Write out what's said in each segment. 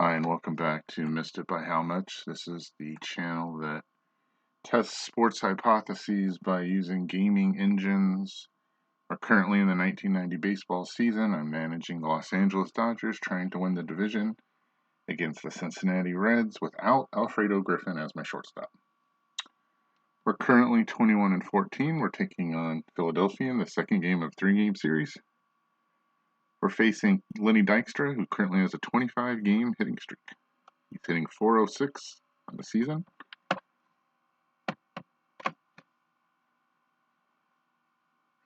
Hi, and welcome back to Missed It by How Much. This is the channel that tests sports hypotheses by using gaming engines. We're currently in the 1990 baseball season. I'm managing the Los Angeles Dodgers, trying to win the division against the Cincinnati Reds without Alfredo Griffin as my shortstop. We're currently 21-14. We're taking on Philadelphia in the second game of a 3-game series. We're facing Lenny Dykstra, who currently has a 25-game hitting streak. He's hitting .406 on the season.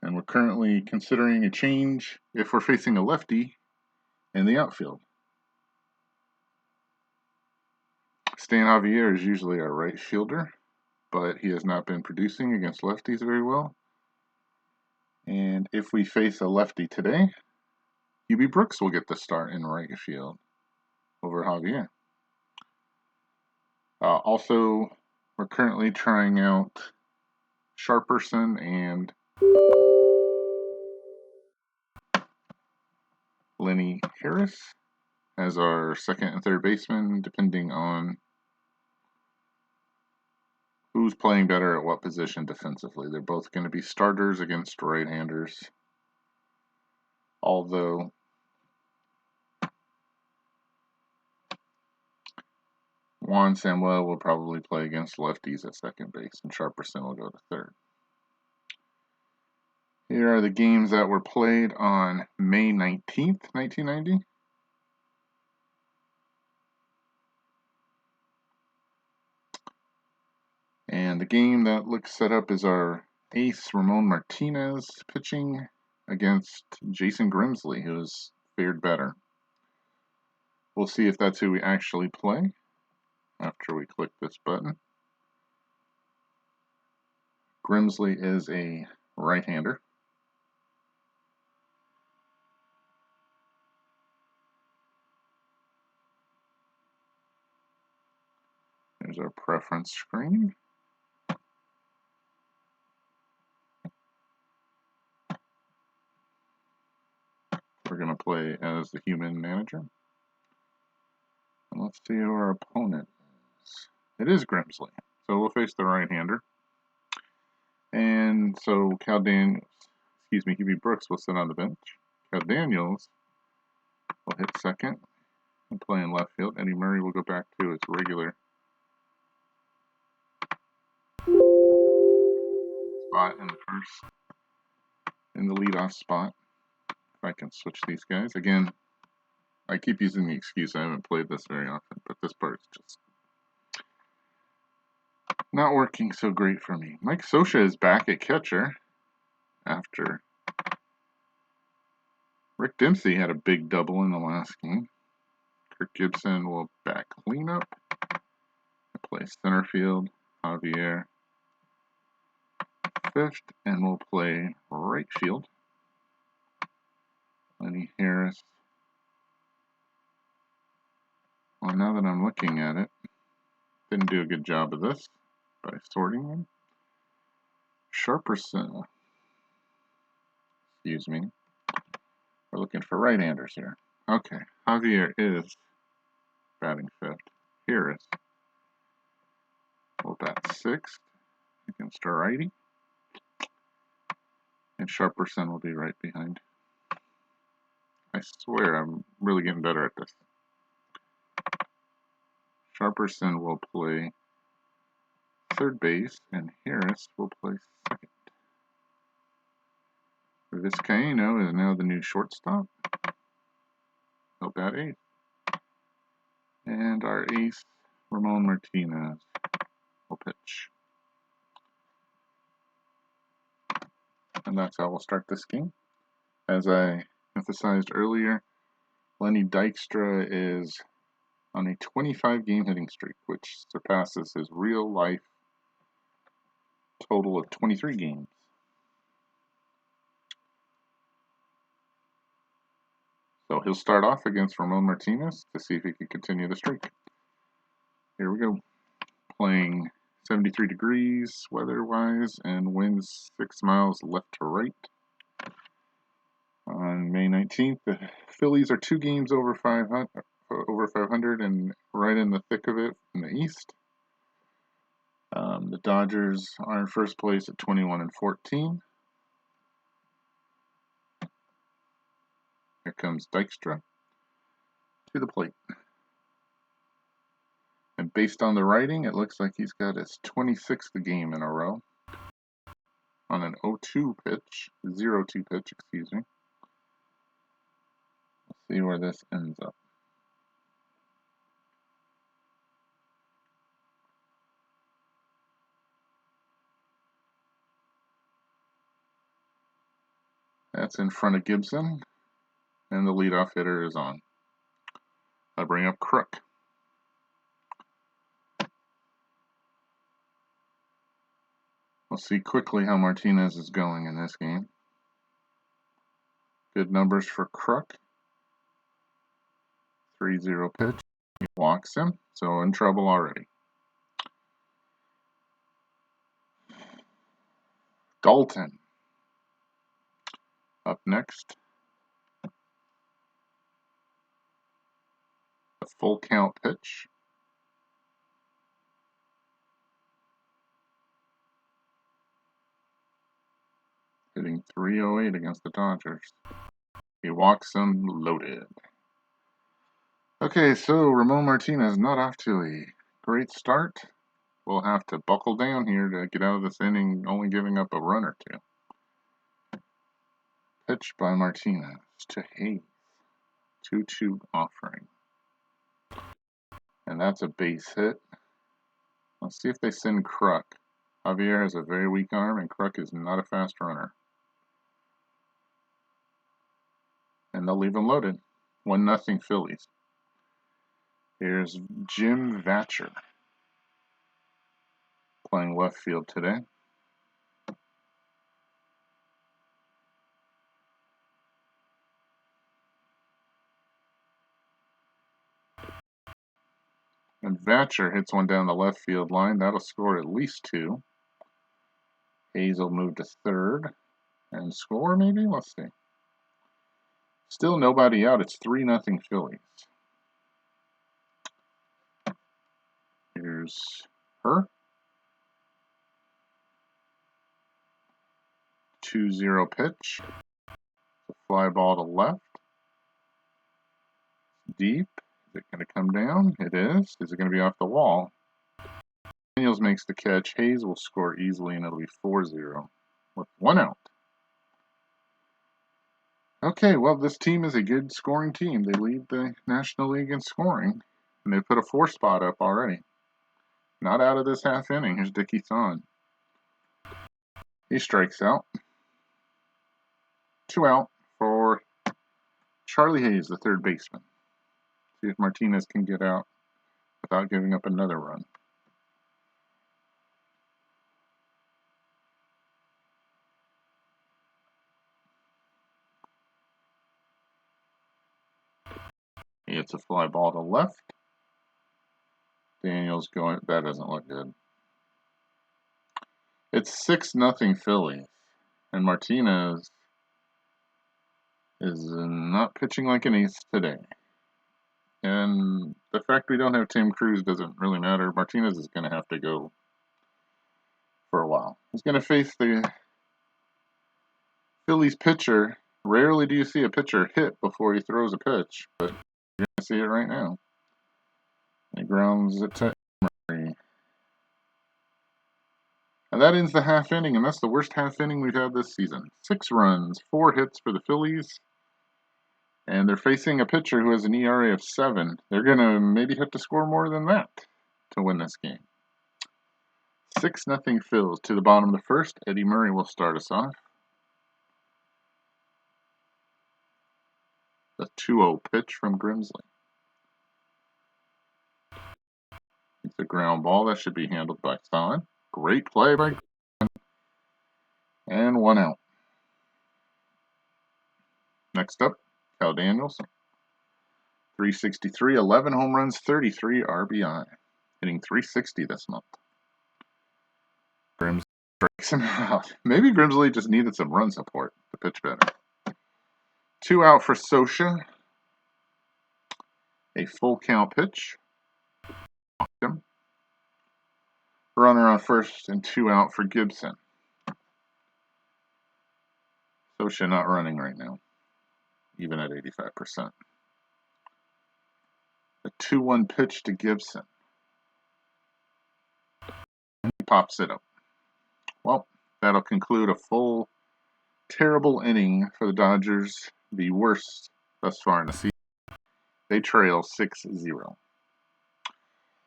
And we're currently considering a change if we're facing a lefty in the outfield. Stan Javier is usually our right fielder, but he has not been producing against lefties very well. And if we face a lefty today, Hubie Brooks will get the start in right field over Javier. Also, we're currently trying out Sharperson and Lenny Harris as our second and third baseman, depending on who's playing better at what position defensively. They're both going to be starters against right-handers. Although Juan Samuel will probably play against lefties at second base, and Sharperson will go to third. Here are the games that were played on May 19th, 1990. And the game that looks set up is our ace, Ramon Martinez, pitching against Jason Grimsley, who has fared better. We'll see if that's who we actually play after we click this button. Grimsley is a right-hander. There's our preference screen. We're going to play as the human manager. And let's see who our opponent is. It is Grimsley. So we'll face the right-hander. And so Hubie Brooks will sit on the bench. Cal Daniels will hit second and play in left field. Eddie Murray will go back to his regular spot in the leadoff spot. If I can switch these guys. Again, I keep using the excuse I haven't played this very often, but this part is just not working so great for me. Mike Scioscia is back at catcher after Rick Dempsey had a big double in the last game. Kirk Gibson will back cleanup. Play center field. Javier fifth, and we'll play right field. Lenny Harris. Well, now that I'm looking at it, didn't do a good job of this by sorting them. Sharperson. Excuse me. We're looking for right-handers here. Okay, Javier is batting fifth. Harris will bat sixth against a righty. And Sharperson will be right behind. I swear I'm really getting better at this. Sharperson will play third base, and Harris will play second. Vizcaíno is now the new shortstop. He'll bat eighth. And our ace, Ramon Martinez, will pitch. And that's how we'll start this game. As I emphasized earlier, Lenny Dykstra is on a 25-game hitting streak, which surpasses his real-life total of 23 games. So he'll start off against Ramon Martinez to see if he can continue the streak. Here we go. Playing 73 degrees weather-wise and winds 6 miles left to right. On May 19th, the Phillies are 2 games over 500 and right in the thick of it in the East. The Dodgers are in first place at 21-14. Here comes Dykstra to the plate. And based on the writing, it looks like he's got his 26th game in a row on an 0-2 pitch, 0-2 pitch, excuse me. We'll see where this ends up. That's in front of Gibson, and the leadoff hitter is on. I bring up Crook. We'll see quickly how Martinez is going in this game. Good numbers for Crook. 3-0 pitch. He walks him, so in trouble already. Dalton. Up next. A full count pitch. Hitting .308 against the Dodgers. He walks him loaded. Okay, so Ramon Martinez not off to a great start. We'll have to buckle down here to get out of this inning, only giving up a run or two. Pitch by Martinez to Hayes. 2-2 offering. And that's a base hit. Let's see if they send Kruk. Javier has a very weak arm, and Kruk is not a fast runner. And they'll leave him loaded. 1-0 Phillies. Here's Jim Vatcher playing left field today. And Vatcher hits one down the left field line. That'll score at least 2. Hayes will move to third and score maybe? Let's see. Still nobody out. It's 3-0 Phillies. Here's her. 2-0 pitch. A fly ball to left. Deep. Is it going to come down? It is. Is it going to be off the wall? Daniels makes the catch. Hayes will score easily, and it'll be 4-0 with 1 out. Okay, well, this team is a good scoring team. They lead the National League in scoring, and they put a 4 spot up already. Not out of this half inning. Here's Dickie Thon. He strikes out. 2 out for Charlie Hayes, the third baseman. See if Martinez can get out without giving up another run. He hits a fly ball to left. Daniels going, that doesn't look good. It's 6-0 Phillies, and Martinez is not pitching like an ace today. And the fact we don't have Tim Cruz doesn't really matter. Martinez is going to have to go for a while. He's going to face the Phillies pitcher. Rarely do you see a pitcher hit before he throws a pitch, but you're going to see it right now. He grounds it to Emery. And that ends the half inning, and that's the worst half inning we've had this season. 6 runs, 4 hits for the Phillies, and they're facing a pitcher who has an ERA of 7. They're going to maybe have to score more than that to win this game. 6-0 Phils to the bottom of the first. Eddie Murray will start us off. The 2-0 pitch from Grimsley. It's a ground ball that should be handled by Thon. Great play by Grimsley. And 1 out. Next up, Cal Daniels. 363, 11 home runs, 33 RBI. Hitting .360 this month. Grimsley breaks him out. Maybe Grimsley just needed some run support to pitch better. 2 out for Sosha. A full count pitch. Runner on first and 2 out for Gibson. Sosha not running right now, even at 85%. A 2-1 pitch to Gibson. He pops it up. Well, that'll conclude a full terrible inning for the Dodgers, the worst thus far in the season. They trail 6-0.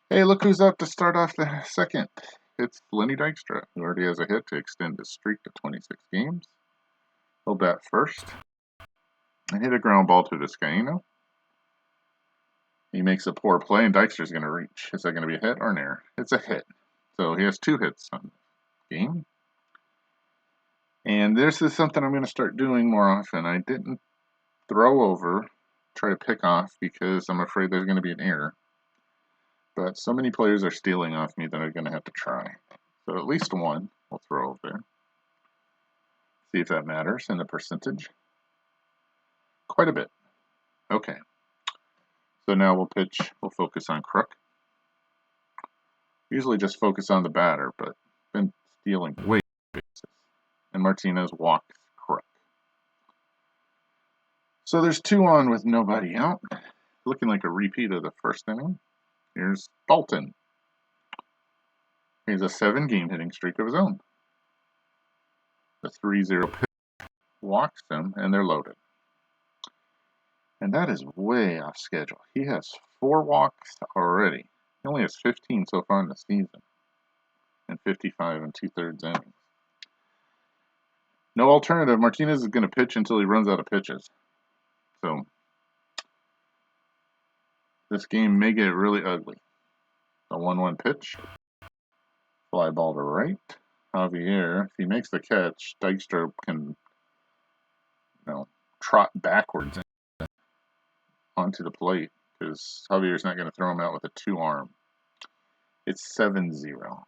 Hey, look who's up to start off the second. It's Lenny Dykstra, who already has a hit to extend his streak to 26 games. He'll bat first and hit a ground ball to Vizcaino. He makes a poor play, and Dykstra's going to reach. Is that going to be a hit or an error? It's a hit. So he has 2 hits on the game. And this is something I'm going to start doing more often. I didn't throw over, try to pick off, because I'm afraid there's going to be an error. But so many players are stealing off me that I'm going to have to try. So at least one we'll throw over there. See if that matters in the percentage. Quite a bit. Okay. So now we'll pitch. We'll focus on Crook. Usually just focus on the batter, but been stealing way bases. And Martinez walks Crook. So there's 2 on with nobody out. Looking like a repeat of the first inning. Here's Dalton. He has a 7-game hitting streak of his own. The 3-0 pitch walks them, and they're loaded. And that is way off schedule. He has 4 walks already. He only has 15 so far in the season. And 55 and 2/3 innings. No alternative. Martinez is going to pitch until he runs out of pitches. So this game may get really ugly. A 1-1 pitch. Fly ball to right. Javier, if he makes the catch, Dykstra can, trot backwards onto the plate because Javier's not going to throw him out with a 2-arm. It's 7-0.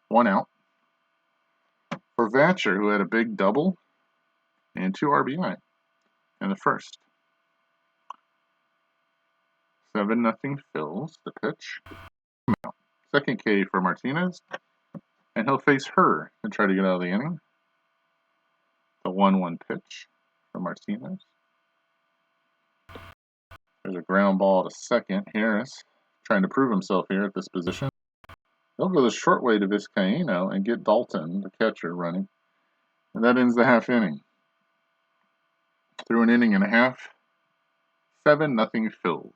1 out for Vatcher, who had a big double and 2 RBI in the first. 7-0 Phillies the pitch. Second K for Martinez, and he'll face her and try to get out of the inning. The 1-1 pitch for Martinez. There's a ground ball to second. Harris trying to prove himself here at this position. They'll go the short way to Vizcaino and get Dalton, the catcher, running. And that ends the half inning. Through an inning and a half, 7-0 Phillies.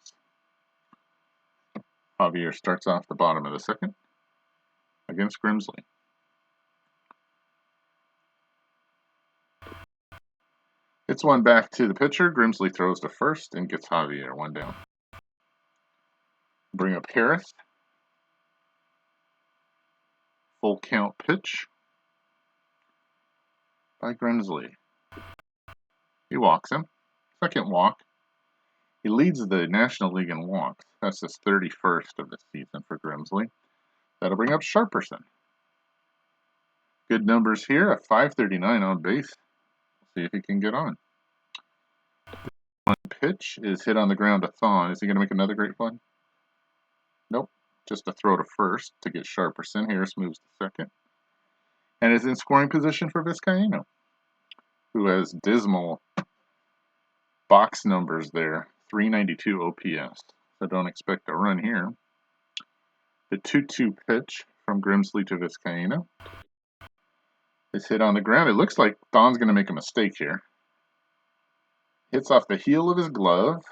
Javier starts off the bottom of the second against Grimsley. It's one back to the pitcher. Grimsley throws to first and gets Javier 1 down. Bring up Harris. Full count pitch by Grimsley. He walks him. Second walk. He leads the National League in walks. That's his 31st of the season for Grimsley. That'll bring up Sharperson. Good numbers here. A 539 on base. See if he can get on. One pitch is hit on the ground to Thon. Is he going to make another great play? Nope. Just a throw to first to get Sharperson. Harris moves to second. And is in scoring position for Vizcaino, who has dismal box numbers there. 392 OPS. So don't expect a run here. The 2-2 pitch from Grimsley to Vizcaino is hit on the ground. It looks like Don's going to make a mistake here. Hits off the heel of his glove.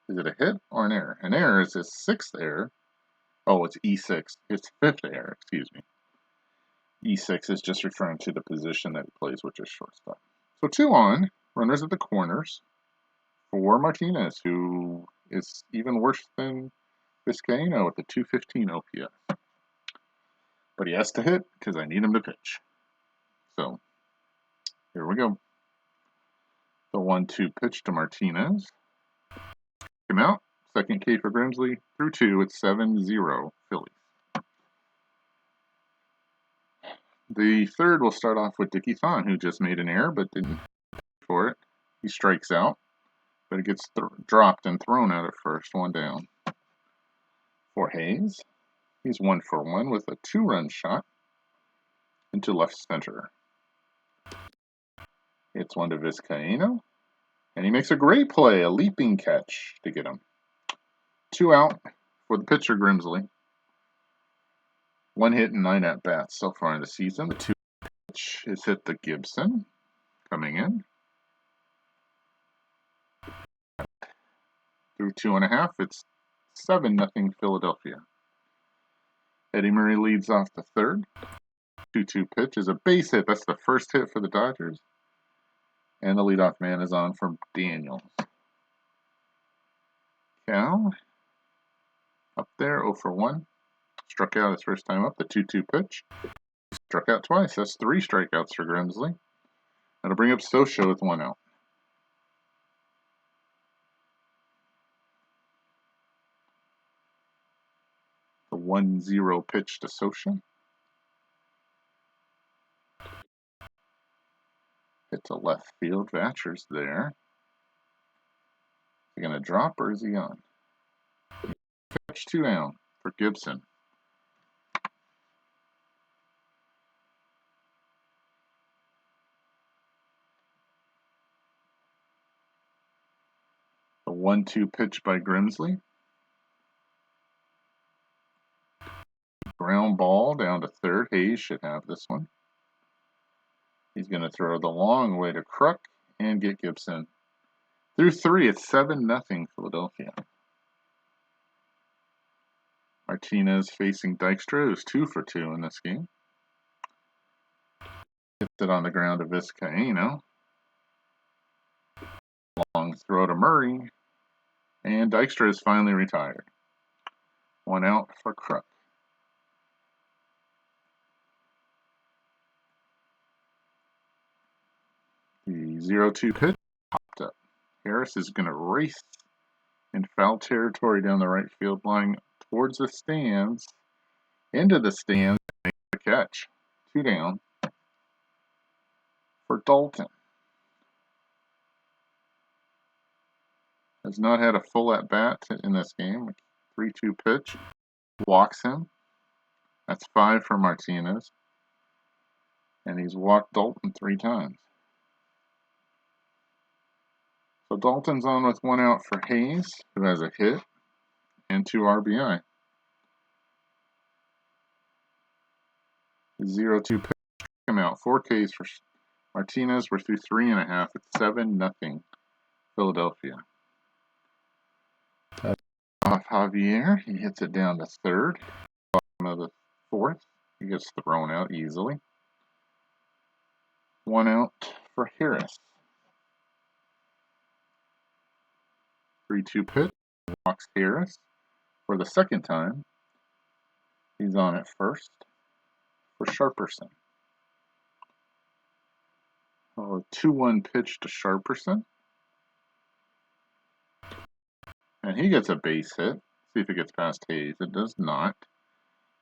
Is it a hit or an error? An error is his 6th error. Oh, it's E6. It's 5th error, excuse me. E6 is just referring to the position that he plays, which is shortstop. So 2 on, runners at the corners for Martinez, who is even worse than Vizcaino with the 215 OPS. But he has to hit because I need him to pitch. So here we go. The 1-2 pitch to Martinez. Come out. Second K for Grimsley. Through 2, it's 7-0 Phillies. The third will start off with Dickie Thon, who just made an error but didn't pay for it. He strikes out, but it gets dropped and thrown out at first. One down. For Hayes, he's 1-for-1 with a 2-run shot into left center. It's one to Vizcaino, and he makes a great play, a leaping catch to get him. 2 out for the pitcher Grimsley. 1 hit and 9 at-bats so far in the season. The 2 pitch is hit to Gibson, coming in. Through 2.5, it's 7-0 Philadelphia. Eddie Murray leads off the third. 2-2 pitch is a base hit. That's the first hit for the Dodgers. And the leadoff man is on from Daniels. Cal, up there, 0-for-1. Struck out his first time up, the 2-2 pitch. Struck out twice. That's 3 strikeouts for Grimsley. That'll bring up Socha with 1 out. The 1-0 pitch to Socha. Hit to left field. Vatcher's there. Is he going to drop or is he on? Pitch 2 down for Gibson. The 1-2 pitch by Grimsley. Ground ball down to third. Hayes should have this one. He's going to throw the long way to Kruk and get Gibson. Through 3, it's 7-0 Philadelphia. Martinez facing Dykstra, who's 2-for-2 in this game. Hits it on the ground to Vizcaino. Long throw to Murray. And Dykstra is finally retired. 1 out for Kruk. The 0-2 pitch popped up. Harris is going to race in foul territory down the right field line towards the stands, into the stands, and make the catch. 2 down for Dalton. Has not had a full at-bat in this game. 3-2 pitch. Walks him. That's 5 for Martinez. And he's walked Dalton 3 times. So Dalton's on with 1 out for Hayes, who has a hit and 2 RBI. 0-2 pitch. Him out. 4 Ks for Martinez. We're through 3.5. It's 7-0 Philadelphia. Off Javier. He hits it down to third. Bottom of the 4th. He gets thrown out easily. 1 out for Harris. 3-2 pitch. Walks Harris for the second time. He's on at first for Sharperson. A 2-1 pitch to Sharperson. And he gets a base hit. See if it gets past Hayes. It does not.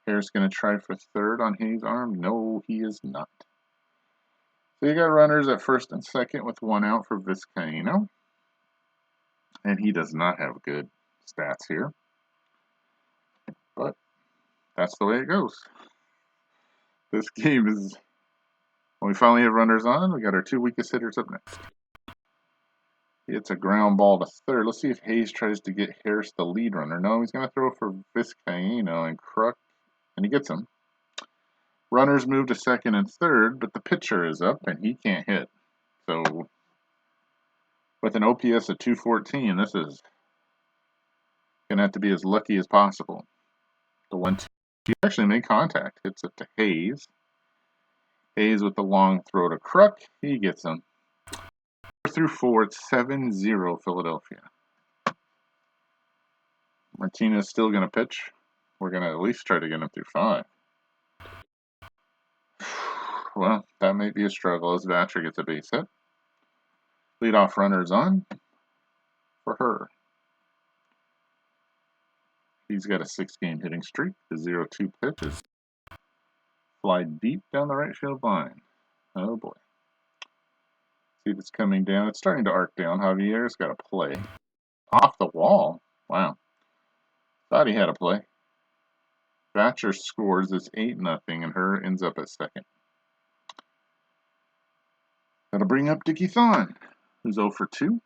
Harris going to try for third on Hayes' arm. No, he is not. So you got runners at first and second with 1 out for Vizcaino. And he does not have good stats here. But that's the way it goes. This game is... When we finally have runners on, we got our 2 weakest hitters up next. It's a ground ball to third. Let's see if Hayes tries to get Harris the lead runner. No, he's going to throw for Vizcaino and Kruk, and he gets him. Runners move to second and third, but the pitcher is up, and he can't hit. So, with an OPS of 214, this is going to have to be as lucky as possible. The 1-2. He actually made contact. Hits it to Hayes. Hayes with the long throw to Kruk. He gets him. 4 it's 7-0 Philadelphia. Martinez still going to pitch. We're going to at least try to get him through 5. Well, that may be a struggle as Vatcher gets a base hit. Leadoff runner's on for her. He's got a 6-game hitting streak. The 0-2 pitch is fly deep down the right field line. Oh boy. See if it's coming down. It's starting to arc down. Javier's got a play. Off the wall. Wow. Thought he had a play. Thatcher scores. It's 8-0, and her ends up at second. That'll bring up Dickie Thon, who's 0 for 2.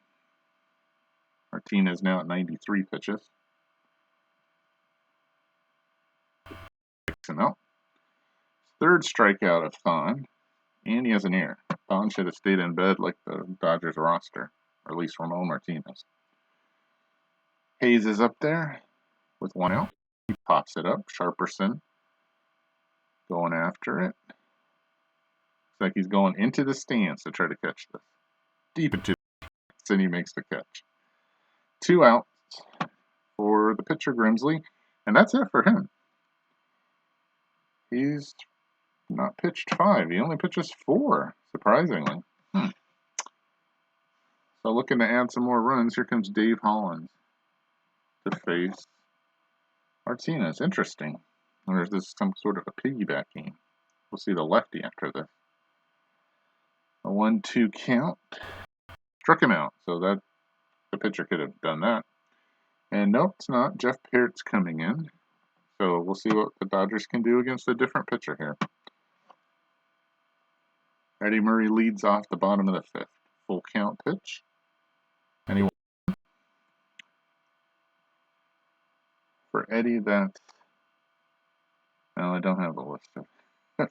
Martinez now at 93 pitches. Fixing out. Third strikeout of Thon, and he has an error. Thon should have stayed in bed like the Dodgers roster, or at least Ramon Martinez. Hayes is up there with 1 out. He pops it up. Sharperson going after it. Looks like he's going into the stands to try to catch this. Deep into the stands, and he makes the catch. 2 outs for the pitcher, Grimsley, and that's it for him. He's not pitched 5. He only pitches 4, surprisingly. So looking to add some more runs, here comes Dave Hollins to face Martinez. Interesting. Or is this some sort of a piggyback game? We'll see the lefty after this. A 1-2 count. Struck him out, so that the pitcher could have done that. And nope, it's not. Jeff Parrott's coming in. So we'll see what the Dodgers can do against a different pitcher here. Eddie Murray leads off the bottom of the 5th. Full count pitch. Anyone? For Eddie, that's... Well, I don't have a list of...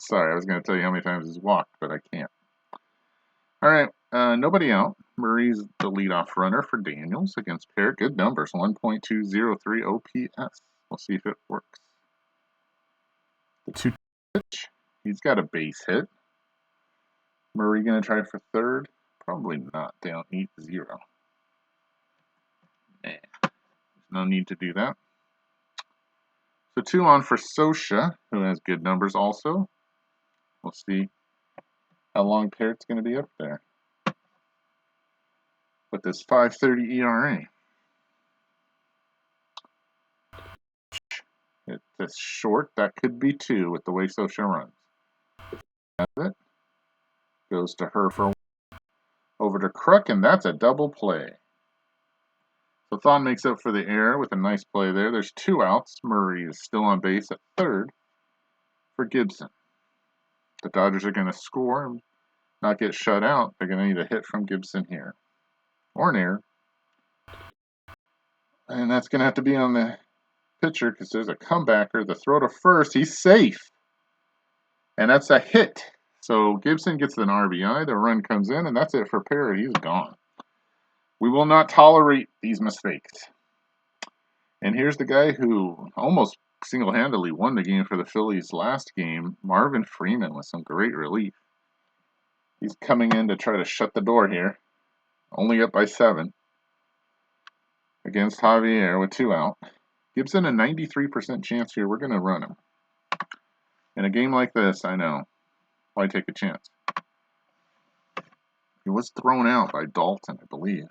Sorry, I was going to tell you how many times he's walked, but I can't. All right, nobody out. Murray's the leadoff runner for Daniels against Parrott. Good numbers, 1.203 OPS. We'll see if it works. The 2 pitch. He's got a base hit. Murray going to try for third? Probably not. Down 8-0. There's no need to do that. So 2 on for Sosha, who has good numbers also. We'll see how long Parrott's going to be up there with this 5.30 ERA. It's short. That could be 2 with the way Sosha runs. That's it. Goes to her for over to Kruk, and that's a double play. So Thon makes up for the error with a nice play there. There's 2 outs. Murray is still on base at third for Gibson. The Dodgers are going to score and not get shut out. They're going to need a hit from Gibson here. Or an error. And that's going to have to be on the pitcher because there's a comebacker. The throw to first. He's safe. And that's a hit. So Gibson gets an RBI. The run comes in, and that's it for Parrott. He's gone. We will not tolerate these mistakes. And here's the guy who almost single-handedly won the game for the Phillies last game, Marvin Freeman, with some great relief. He's coming in to try to shut the door here. Only up by 7 against Javier with 2 out. Gibson a 93% chance here. We're going to run him. In a game like this, I know. Why take a chance? He was thrown out by Dalton, I believe,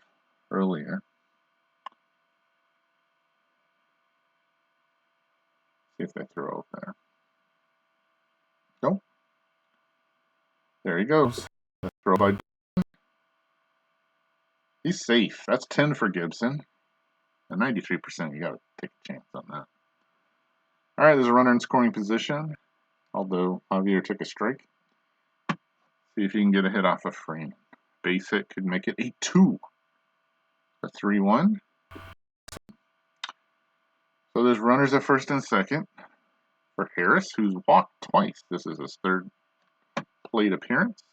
earlier. See if they throw over there. Nope. There he goes. Throw by. He's safe. That's 10 for Gibson. At 93%, you got to take a chance on that. All right, there's a runner in scoring position, although Javier took a strike. See if you can get a hit off of Freeman. Base hit could make it a 2. A 3-1. So there's runners at first and second for Harris, who's walked twice. This is his 3rd plate appearance.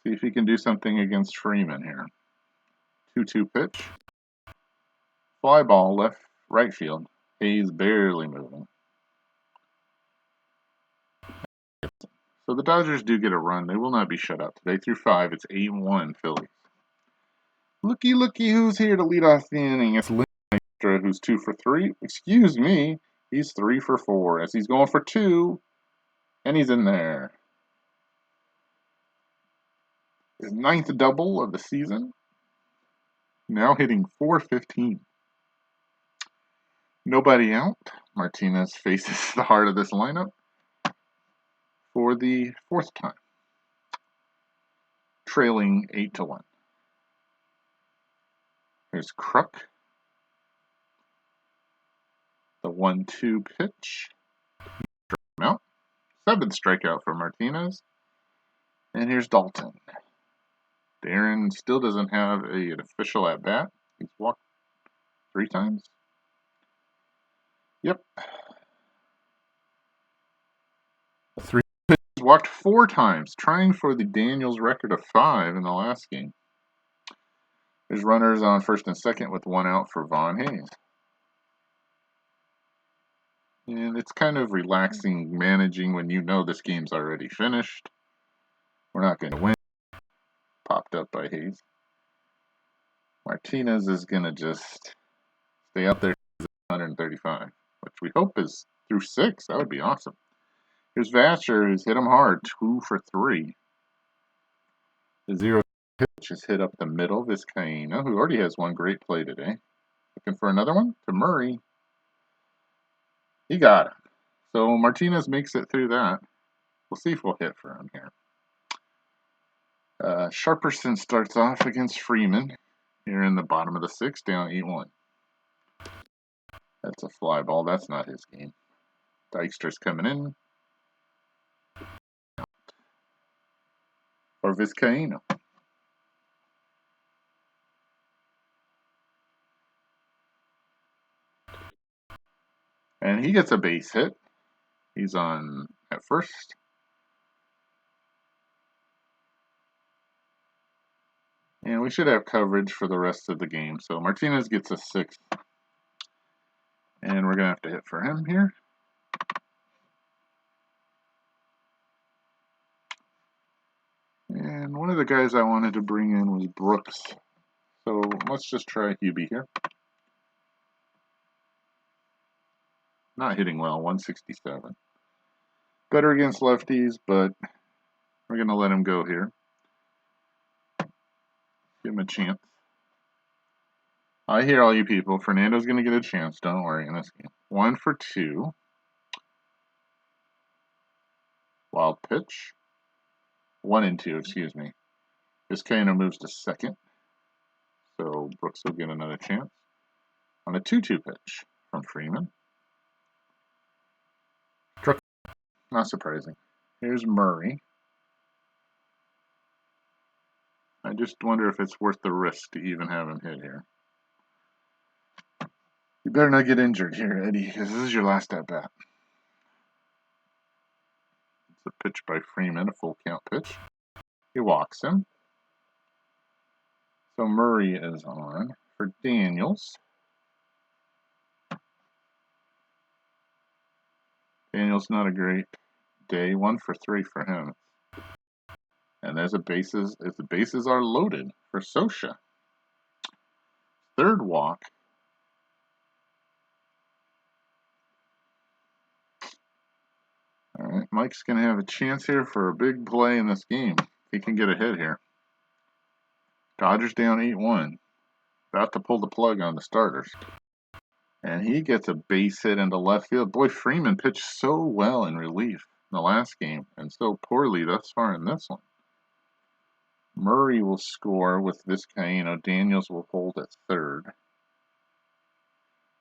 See if he can do something against Freeman here. 2-2 pitch. Fly ball left right field. Hayes barely moving. So the Dodgers do get a run. They will not be shut out today. Through 5, it's 8-1 Phillies. Looky who's here to lead off the inning. It's Lindstrom, who's 2 for 3. Excuse me. He's 3 for 4 as he's going for 2. And he's in there. His 9th double of the season. Now hitting .415. Nobody out. Martinez faces the heart of this lineup for the 4th time. trailing 8-1. Here's Crook. The 1-2 pitch. Out. 7th strikeout for Martinez. And here's Dalton. Darren still doesn't have an official at bat. He's walked 3 times. Yep. 3. He's walked 4 times, trying for the Daniels record of 5 in the last game. There's runners on first and second with 1 out for Von Hayes. And it's kind of relaxing managing when you know this game's already finished. We're not going to win. Popped up by Hayes. Martinez is going to just stay out there 135, which we hope is through 6. That would be awesome. Here's Vasher, who's hit him hard, 2 for 3. The 0 pitch is hit up the middle. Vizcaíno, who already has 1 great play today. Looking for another one to Murray. He got him. So Martinez makes it through that. We'll see if we'll hit for him here. Sharperson starts off against Freeman. Here in the bottom of the 6th, down 8-1. That's a fly ball. That's not his game. Dykstra's coming in. Or Vizcaíno. And he gets a base hit. He's on at first. And we should have coverage for the rest of the game. So Martinez gets a 6th. And we're going to have to hit for him here. And one of the guys I wanted to bring in was Brooks. So let's just try Hubie here. Not hitting well, 167. Better against lefties, but we're going to let him go here. Give him a chance. I hear all you people. Fernando's going to get a chance. Don't worry in this game. 1 for 2. Wild pitch. 1 and 2, excuse me. Vizcaíno moves to second. So Brooks will get another chance. On a 2-2 pitch from Freeman. Not surprising. Here's Murray. I just wonder if it's worth the risk to even have him hit here. You better not get injured here, Eddie, because this is your last at bat. It's a pitch by Freeman, a full count pitch. He walks him. So Murray is on for Daniels. Daniels not a great day. 1 for 3 for him. And there's the bases are loaded for Sosha. 3rd walk. All right, Mike's going to have a chance here for a big play in this game. He can get a hit here. Dodgers down 8-1. About to pull the plug on the starters. And he gets a base hit into left field. Boy, Freeman pitched so well in relief in the last game and so poorly thus far in this one. Murray will score with Vizcaíno. Daniels will hold at 3rd.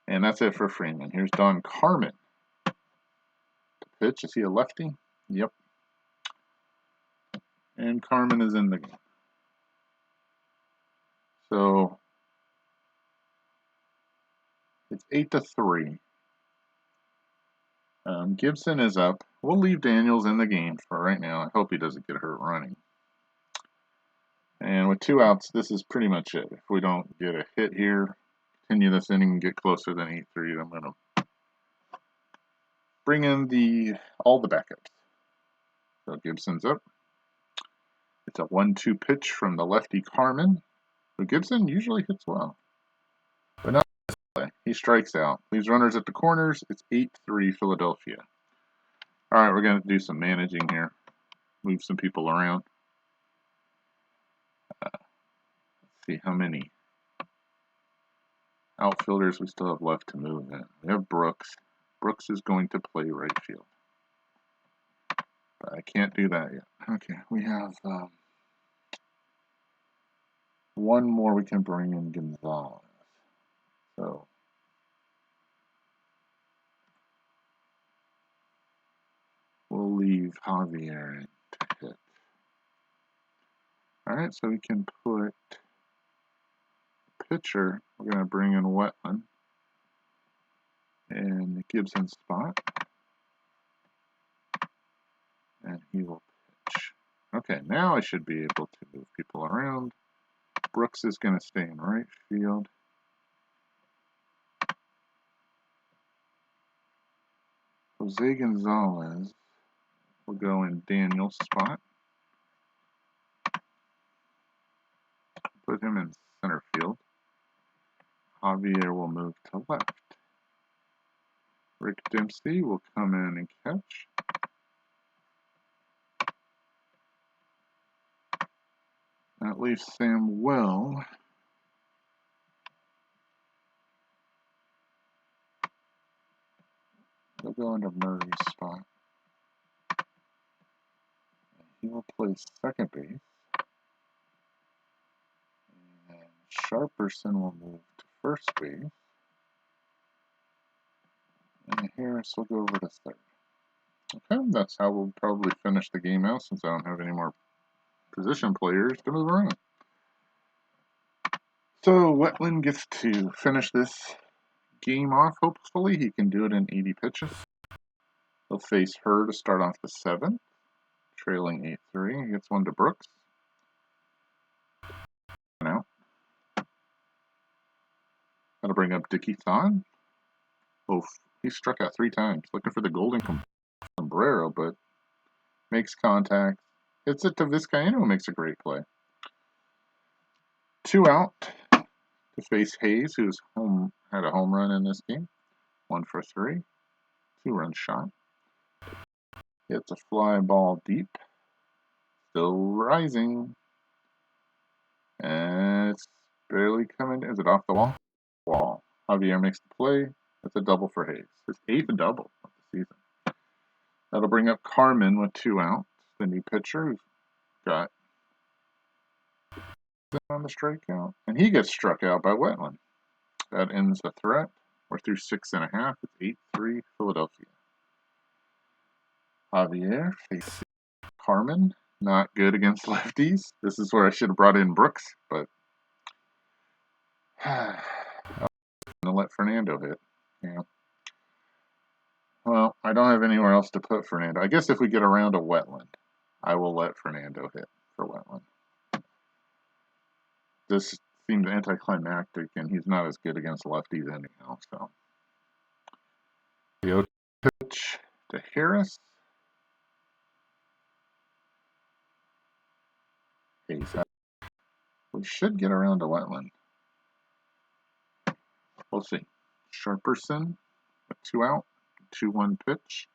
And that's it for Freeman. Here's Don Carmen. Pitch. Is he a lefty? Yep. And Carmen is in the game. So it's 8-3. Gibson is up. We'll leave Daniels in the game for right now. I hope he doesn't get hurt running. And with 2 outs, this is pretty much it. If we don't get a hit here, continue this inning and get closer than 8-3, I'm going to bring in all the backups. So Gibson's up. It's a 1-2 pitch from the lefty Carmen. So Gibson usually hits well. But not this play. He strikes out. Leaves runners at the corners. It's 8-3 Philadelphia. All right, we're going to do some managing here. Move some people around. Let's see how many outfielders we still have left to move in. We have Brooks. Brooks is going to play right field. But I can't do that yet. Okay, we have one more we can bring in Gonzalez. So we'll leave Javier in to hit. Alright, so we can put pitcher. We're going to bring in Wetland in the Gibson spot. And he will pitch. Okay, now I should be able to move people around. Brooks is going to stay in right field. Jose Gonzalez will go in Daniel's spot. Put him in center field. Javier will move to left. Rick Dempsey will come in and catch. That leaves Sam Well. He'll go into Murray's spot. He will play second base. And Sharperson will move to first base. And Harris will go over to third. Okay, that's how we'll probably finish the game out since I don't have any more position players to move around. So Wetland gets to finish this game off. Hopefully he can do it in 80 pitches. He'll face her to start off the 7th, trailing 8-3. He gets one to Brooks. Now, that'll bring up Dickie Thon. Oh, he struck out 3 times, looking for the golden sombrero, but makes contact. Hits it to Vizcaino, who makes a great play. 2 out to face Hayes, who's had a home run in this game. 1 for 3. 2-run shot. Hits a fly ball deep. Still rising. And it's barely coming. Is it off the wall? Wall. Javier makes the play. It's a double for Hayes. His 8th double of the season. That'll bring up Carmen with 2 outs. The new pitcher who's got on the strikeout. And he gets struck out by Wetland. That ends the threat. We're through 6.5. It's 8-3 Philadelphia. Javier faces Carmen. Not good against lefties. This is where I should have brought in Brooks, but I'm going to let Fernando hit. Yeah. Well, I don't have anywhere else to put Fernando. I guess if we get around a Wetland, I will let Fernando hit for Wetland. This seems anticlimactic, and he's not as good against lefties anyhow. So, the pitch to Harris. We should get around to Wetland. We'll see. Sharperson, a 2 out, 2-1 pitch.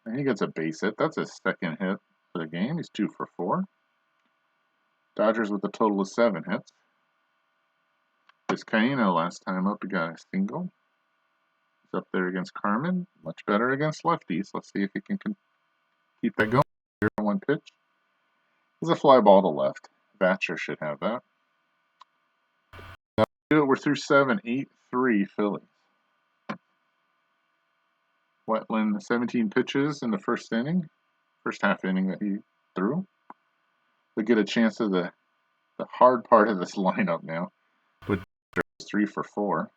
And he gets a base hit. That's his 2nd hit for the game. He's 2 for 4. Dodgers with a total of 7 hits. Vizcaino last time up, he got a single. He's up there against Carmen. Much better against lefties. Let's see if he can keep that going. 0-1 pitch. It's a fly ball to left. Batcher should have that. We're through 7, 8-3 Phillies. Wetland, 17 pitches in the first inning. First half inning that he threw. We get a chance of the hard part of this lineup now. With 3 for 4.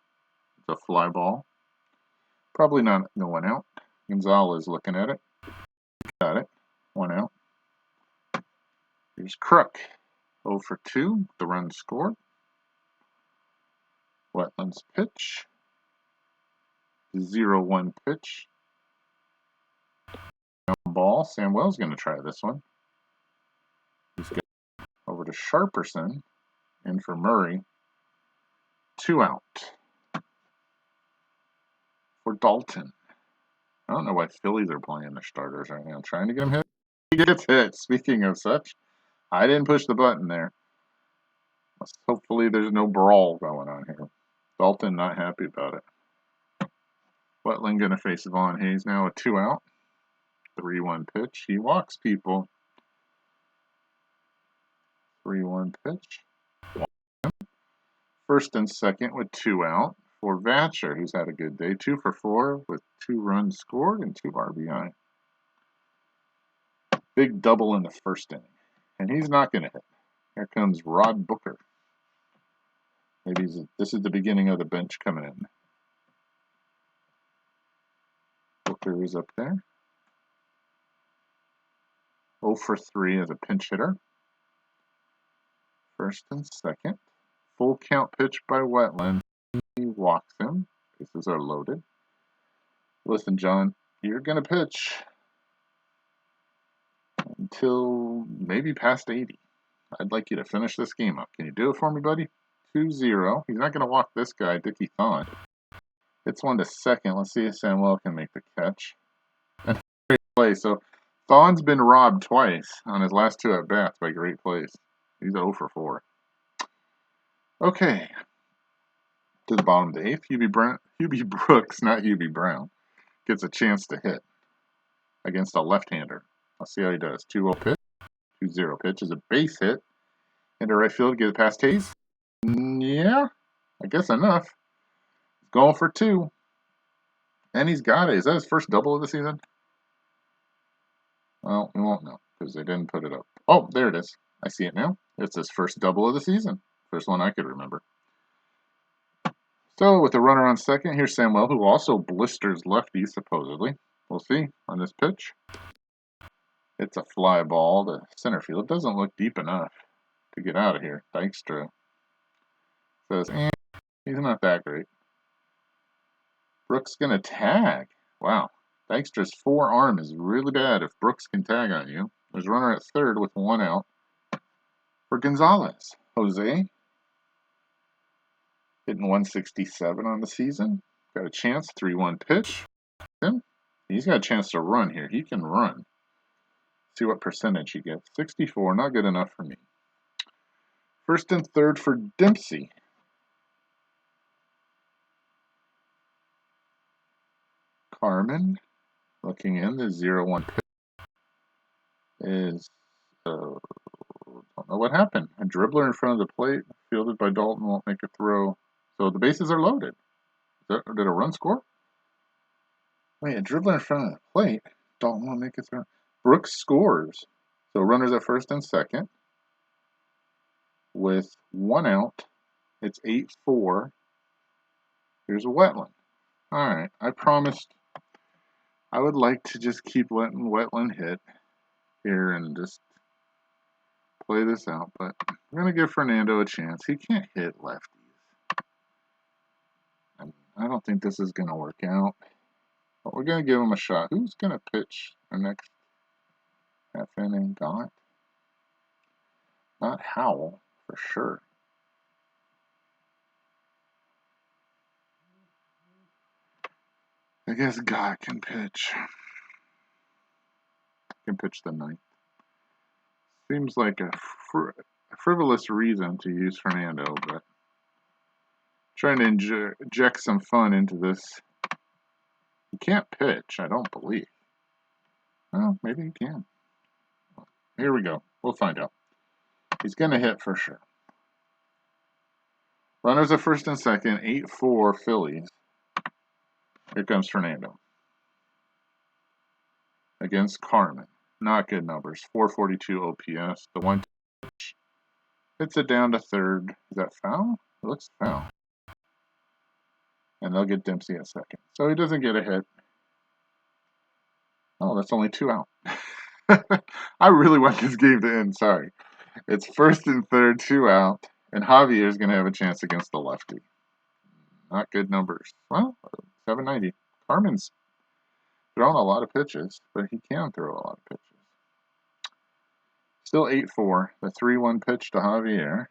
It's a fly ball. Probably not going out. Gonzalez looking at it. Got it. 1 out. Here's Crook. 0 for 2. The run scored. Wetland's pitch. 0-1 pitch. Ball. Samuel's going to try this one. He's got over to Sharperson. In for Murray. 2 out. For Dalton. I don't know why Phillies are playing their starters right now. Trying to get him hit. He gets hit. Speaking of such, I didn't push the button there. Hopefully there's no brawl going on here. Dalton not happy about it. Wetland going to face Vaughn Hayes now. A 2 out. 3-1 pitch. He walks people. 3-1 pitch. First and second with 2 out for Vatcher, who's had a good day. 2 for 4 with 2 runs scored and 2 RBI. Big double in the first inning. And he's not going to hit. Here comes Rod Booker. Maybe this is the beginning of the bench coming in. Booker is up there. 0 for 3 as a pinch hitter. First and second. Full count pitch by Wetland. He walks him. Bases are loaded. Listen, John, you're going to pitch until maybe past 80. I'd like you to finish this game up. Can you do it for me, buddy? 2-0. He's not going to walk this guy, Dickie Thon. It's 1 to second. Let's see if Samuel can make the catch. And great play. So Thon's been robbed twice on his last 2 at-bats by great plays. He's 0 for 4. Okay. To the bottom of the 8th, Hubie Brooks, not Hubie Brown, gets a chance to hit against a left-hander. Let's see how he does. 2-0 pitch. 2-0 pitch is a base hit. Into right field, get it past Hayes. Yeah, I guess enough. He's going for 2. And he's got it. Is that his first double of the season? Well, we won't know because they didn't put it up. Oh, there it is. I see it now. It's his first double of the season. First one I could remember. So with the runner on second, here's Samuel, who also blisters lefty, supposedly. We'll see on this pitch. It's a fly ball to center field. It doesn't look deep enough to get out of here. Dykstra says, he's not that great. Brooks going to tag. Wow. Dykstra's forearm is really bad if Brooks can tag on you. There's a runner at third with 1 out for Gonzalez. Jose hitting 167 on the season. Got a chance. 3-1 pitch. He's got a chance to run here. He can run. See what percentage he gets. 64. Not good enough for me. First and third for Dempsey. Carmen looking in. The 0-1 pitch is, don't know what happened. A dribbler in front of the plate, fielded by Dalton, won't make a throw. So the bases are loaded. Did a run score? Wait, a dribbler in front of the plate. Dalton won't make a throw. Brooks scores. So runners at first and second. With 1 out. It's 8-4. Here's a Wetland. Alright, I promised I would like to just keep letting Wetland hit here and just play this out, but we're going to give Fernando a chance. He can't hit lefties. I don't think this is going to work out, but we're going to give him a shot. Who's going to pitch our next half inning? Gaunt? Not Howell, for sure. I guess God can pitch. Can pitch the 9th. Seems like a frivolous reason to use Fernando, but trying to inject some fun into this. He can't pitch, I don't believe. Well, maybe he can. Here we go. We'll find out. He's going to hit for sure. Runners at first and second, 8-4 Phillies. Here comes Fernando. Against Carmen. Not good numbers. 442 OPS. The 1 pitch hits it down to third. Is that foul? It looks foul. And they'll get Dempsey at second. So he doesn't get a hit. Oh, that's only 2 out. I really want this game to end. Sorry. It's first and third, 2 out. And Javier's going to have a chance against the lefty. Not good numbers. Well, 790. Carmen's thrown a lot of pitches, but he can throw a lot of pitches. Still 8-4. The 3-1 pitch to Javier.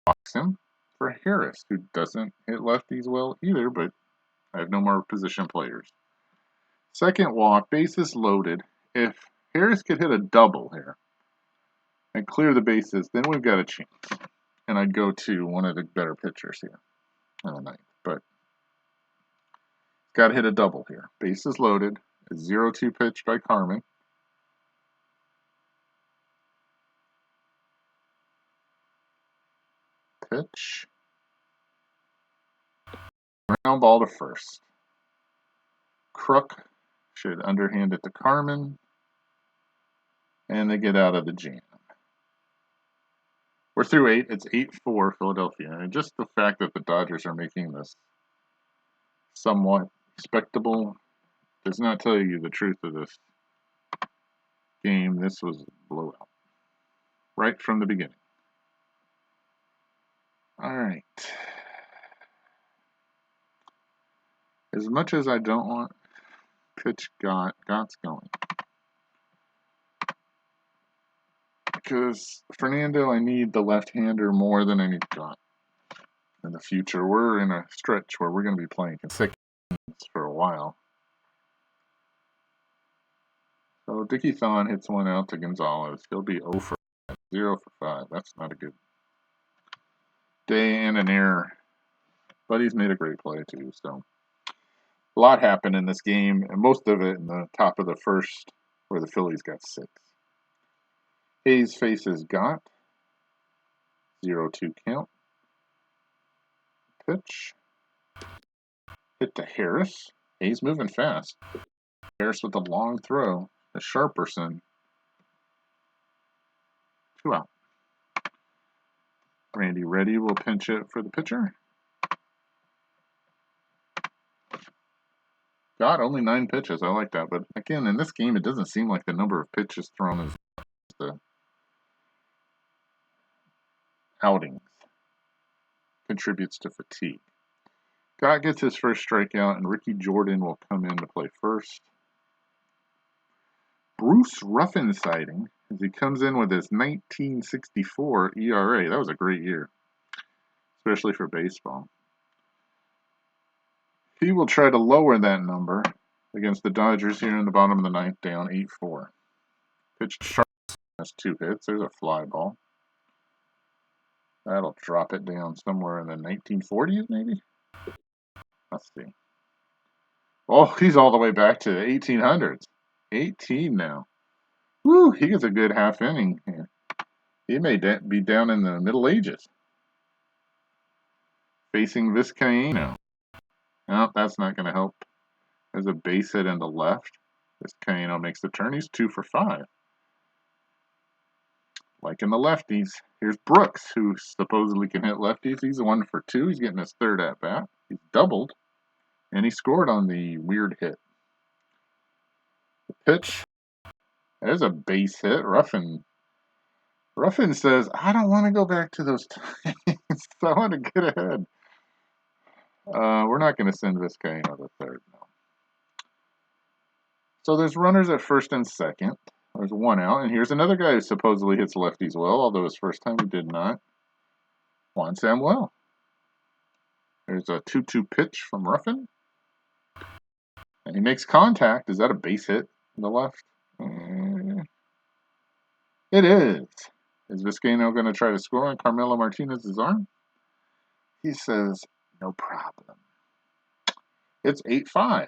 Walks him for Harris, who doesn't hit lefties well either, but I have no more position players. Second walk, bases loaded. If Harris could hit a double here and clear the bases, then we've got a chance. And I'd go to one of the better pitchers here in the 9th. But got to hit a double here. Bases loaded. A 0-2 pitch by Carmen. pitch. Ground ball to first. Crook should underhand it to Carmen. And they get out of the jam. We're through 8. It's 8-4 Philadelphia. And just the fact that the Dodgers are making this somewhat respectable does not tell you the truth of this game. This was a blowout right from the beginning. All right. As much as I don't want pitch Gott's going, because Fernando, I need the left-hander more than I need Gott in the future. We're in a stretch where we're going to be playing consecutive for a while. So Dickie Thon hits one out to Gonzalez. He'll be 0 for 5. That's not a good day and an error. But he's made a great play too. So a lot happened in this game, and most of it in the top of the first, where the Phillies got 6. Hayes faces Gott. 0-2 count. Pitch. Hit to Harris. Hayes moving fast. Harris with a long throw. The Sharperson. 2 out. Randy Reddy will pinch it for the pitcher. Gott, only 9 pitches. I like that. But again, in this game, it doesn't seem like the number of pitches thrown is the outings. Contributes to fatigue. Gott gets his first strikeout, and Ricky Jordan will come in to play first. Bruce Ruffin sighting as he comes in with his 1964 ERA. That was a great year, especially for baseball. He will try to lower that number against the Dodgers here in the bottom of the 9th, down 8-4. Pitch sharp has 2 hits. There's a fly ball. That'll drop it down somewhere in the 1940s, maybe? Let's see. Oh, he's all the way back to the 1800s. 18 now. Woo, he gets a good half inning here. He may be down in the Middle Ages. Facing Vizcaino. No, that's not going to help. There's a base hit in the left. Vizcaino makes the turn. He's 2 for 5. Like in the lefties. Here's Brooks, who supposedly can hit lefties. He's 1 for 2. He's getting his 3rd at bat. He's doubled. And he scored on the weird hit. The pitch. There's a base hit. Ruffin says, I don't want to go back to those times. I want to get ahead. We're not going to send Vizcaino to 3rd now. So there's runners at 1st and 2nd. There's 1 out. And here's another guy who supposedly hits lefties well, although his first time he did not. Juan Samuel. There's a 2-2 pitch from Ruffin. And he makes contact. Is that a base hit in the left? It is. Is Vizcaino going to try to score on Carmelo Martinez's arm? He says, no problem. It's 8-5.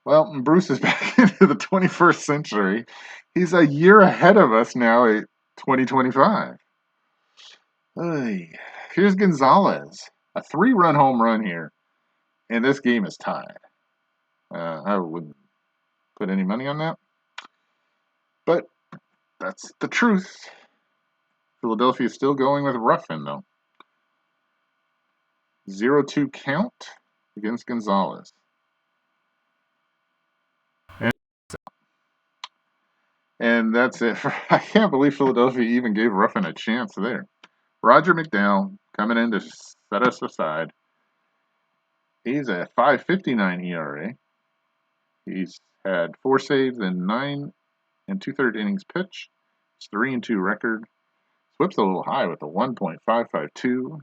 Well, Bruce is back into the 21st century. He's a year ahead of us now at 2025. Here's Gonzalez. A 3-run home run here. And this game is tied. I wouldn't put any money on that. But that's the truth. Philadelphia is still going with Ruffin, though. 0-2 count against Gonzalez. And that's it. I can't believe Philadelphia even gave Ruffin a chance there. Roger McDowell coming in to set us aside. He's a 5.59 ERA. He's had 4 saves in 9 and 2/3 innings pitched. It's 3-2 record. Whips a little high with a 1.552.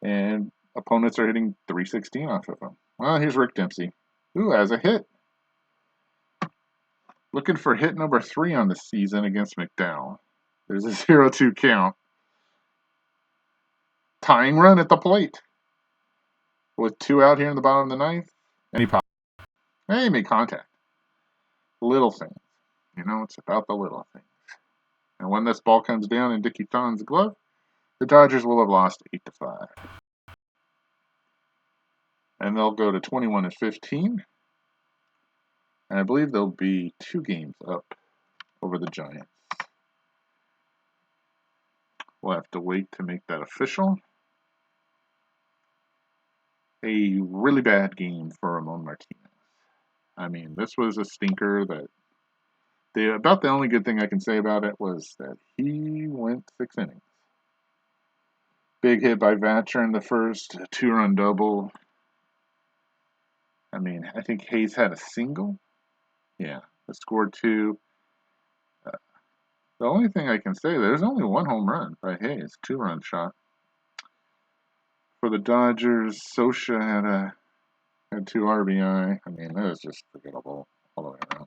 And opponents are hitting 316 off of him. Well, here's Rick Dempsey, who has a hit. Looking for hit number 3 on the season against McDowell. There's a 0-2 count. Tying run at the plate. With 2 out here in the bottom of the 9th. And he popped. Hey, he made contact. Little things. You know, it's about the little things. And when this ball comes down in Dickie Thon's glove, The Dodgers will have lost 8-5. And they'll go to 21-15. And I believe they'll be 2 games up over the Giants. We'll have to wait to make that official. A really bad game for Ramon Martinez. I mean, this was a stinker that about the only good thing I can say about it was that he went 6 innings. Big hit by Vatcher in the first, 2-run double. I mean, I think Hayes had a single. Yeah, they scored 2. The only thing I can say, there's only 1 home run by Hayes, 2-run shot. For the Dodgers, Sosha had 2 RBI. I mean, that was just forgettable all the way around.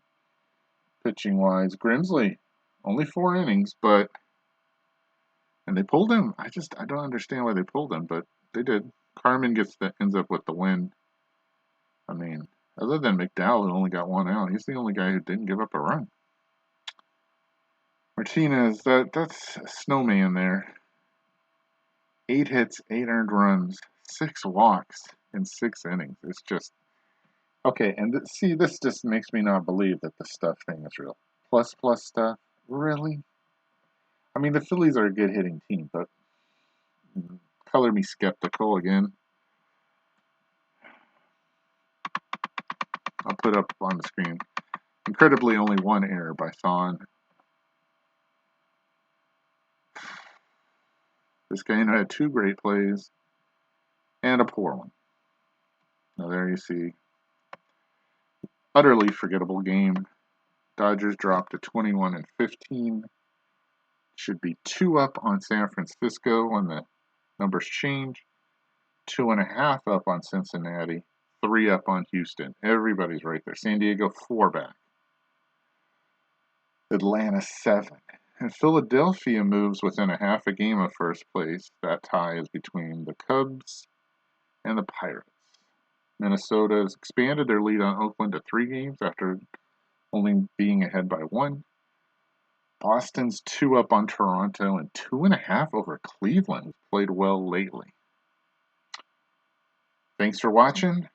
Pitching wise, Grimsley, only 4 innings, and they pulled him. I don't understand why they pulled him, but they did. Carmen ends up with the win. I mean, other than McDowell, who only got 1 out, he's the only guy who didn't give up a run. Martinez, that's a snowman there. 8 hits, 8 earned runs, 6 walks in 6 innings. It's just okay. And see, this just makes me not believe that the stuff thing is real. Plus stuff, really? I mean, the Phillies are a good hitting team, but color me skeptical again. I'll put up on the screen. Incredibly, only 1 error by Thon. This guy had 2 great plays and a poor one. Now there you see. Utterly forgettable game. Dodgers dropped to 21-15. Should be 2 up on San Francisco when the numbers change. 2.5 up on Cincinnati. 3 up on Houston. Everybody's right there. San Diego 4 back. Atlanta 7. And Philadelphia moves within a half a game of first place. That tie is between the Cubs and the Pirates. Minnesota has expanded their lead on Oakland to 3 games after only being ahead by 1. Boston's 2 up on Toronto and 2.5 over Cleveland, who's played well lately. Thanks for watching.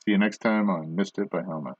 See you next time on Missed It by Helmet.